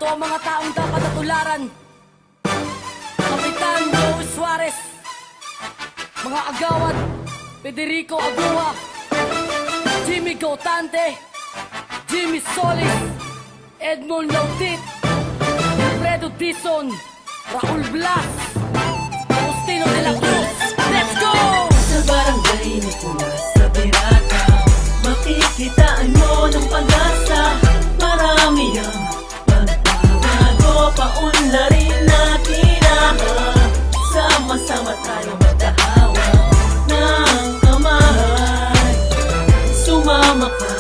Ito ang mga taong dapat natularan. Kapitan Joey Suarez, mga agawad Federico Aguja, Jimmy Gautante, Jimmy Solis, Edmond Lautit, Alfredo Dizon, Raul Blas, Agustino de la Cruz. Let's go! Sa barangay Nicolas sa Birata, makikitaan mo ng pag-asa. Marami ang pagbabago, paunlarin natin ang sama-sama tayo magkahawa ng kamay. Sumama ka,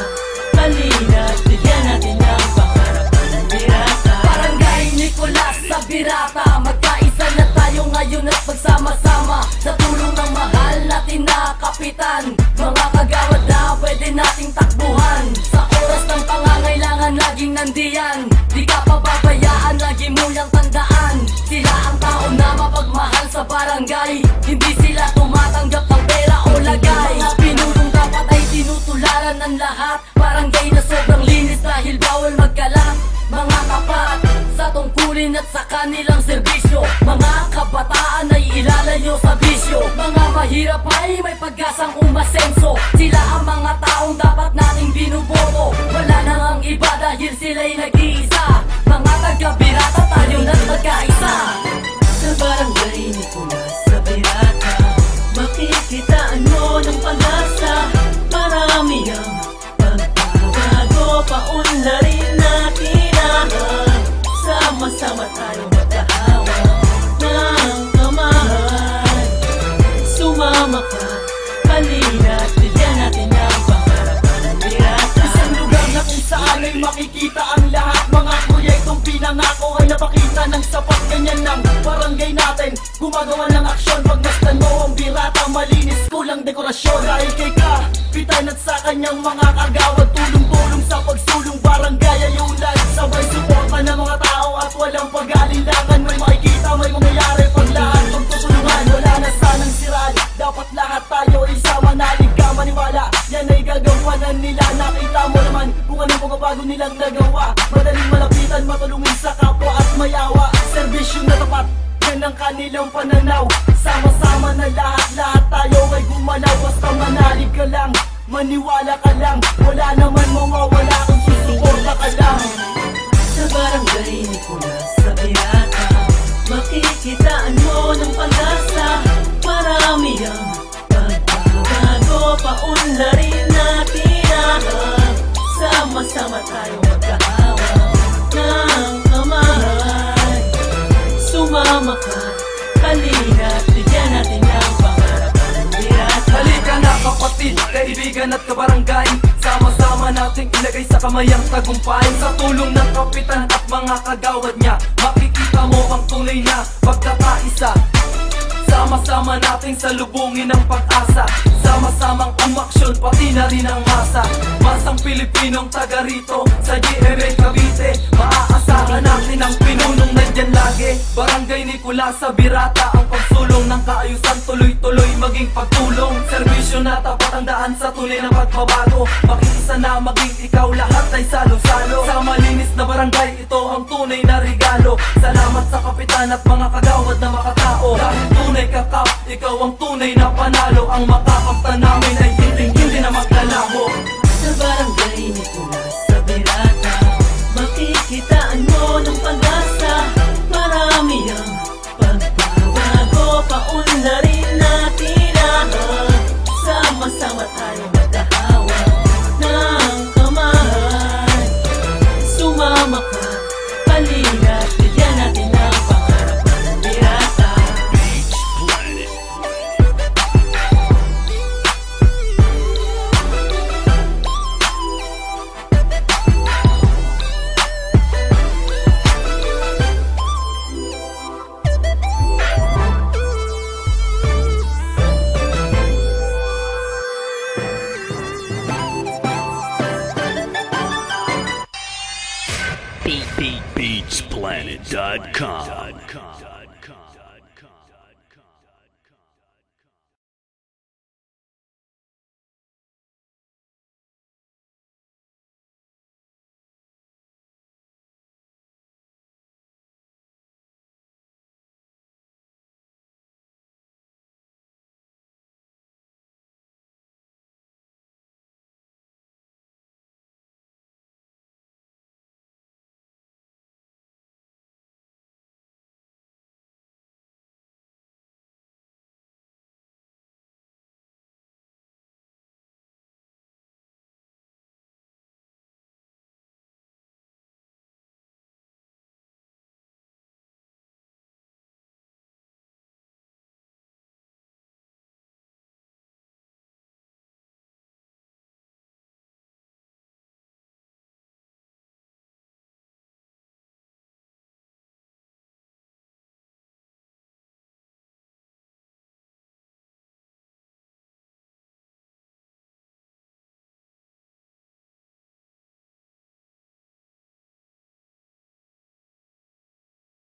halina't bigyan natin ang pangarapan ng Birata. Barangay Nicolas sa Birata, magkaisa na tayo ngayon at magsama-sama sa tulong ng mahal natin na kapitan. Mga kagawad na pwede nating takbuhan sa oras ng pangangailangan, laging nandiyan. Di ka pababayaan, lagi mo yang tandaan. Sila ang tao na mapagmahal sa barangay, hindi sila tumatanggap ng pera o lagay. Mga pinulong dapat ay tinutularan ng lahat. Barangay na sobrang linis dahil bawal magkalat. Mga kapat sa tungkulin at sa kanilang serbisyo, mga kabataan ay ilalayo sa bisyo. Mga mahirap ay may pag-asang umasenso. Sila ang mga taong dapat nating binuboto. Wala na ang iba dahil sila'y nag-iisa. Mga taga-Birata, tayo na't magkaisa. Sa barangay Nicolas sa Birata, makikitaan mo ng pag-asa. Marami ang pagbabago, paunlarin natin ang sama-sama tayo magkahawa ng kamay. Sumama ka, halina't bigyan natin ang pangarapan ng Birata. Isang lugar na kung saan ay makikita ang lahat. Mga proyektong pinangako ay napakita ng sapat. Ganyan lang barangay natin, gumagawa ng aksyon. Pagmasdan mo ang Birata, malinis, kulang dekorasyon. Dahil kay kapitan at sa kanyang mga kagawad, tulong-tulong sa pagsulong barangay ay ulad. Sabay suporta ng mga tao at walang pag-alinlangan. May makikita, may mangyayari pag lahat magtutulungan. Wala na sanang siraan, dapat lahat tayo ay sama. Nalig ka maniwala, yan ay gagawanan nila. Nakita mo naman kung anong pagbabago nilang nagawa. Madaling malapitan, matulungin sa kapwa at mayawa. Serbisyo na tapat, yan ang kanilang pananaw. Sama-sama na lahat tayo ay gumalaw. Basta manalig ka lang, maniwala ka lang. Wala naman mawawala kung susuporta ka lang. Sa barangay Nicolas sa Birata, makikitaan mo ng pag-asa. Marami ang pagbabago, paunlarin natin ang sama-sama tayo magkahawa ng kamay. Sumama ka, halina't bigyan natin ang pangarapan ng Birata. Halika na kapatid, kaibigan at kabarangay, sama-sama nating ilagay sa kamay ang tagumpay. Sa tulong ng kapitan at mga kagawad niya, makikita mo ang tunay na pagkakaisa. Sama-sama nating salubungin ang pag-asa. Sama-samang umaksyon, pati na rin ang masa. Masang Pilipinong taga rito sa GMA Cavite, maaasahan natin ang pinunong nandyan lagi. Barangay Nicolas sa Birata, ang pagsulong ng kaayusan, tuloy-tuloy maging pagtulong. Serbisyo na tapat ang daan sa tunay na pagbabago. Makiisa na maging ikaw, lahat ay salo-salo. Sa malinis na barangay, ito ang tunay na regalo. Salamat sa kapitan at mga kagawad na makatao. Dahil tunay ka kap, ikaw ang tunay na panalo. Ang makakamtan namin ay hindi na maglalaho. Sa barangay Nicolas sa Birata, makikitaan mo ng pag-asa. Marami ang pagbabago, paunlarin natin ang sama-sama tayo magkahawa ng kamay. Sumama ka, halina't bigyan natin ang pangarapan ng Birata. Beatsplanet.com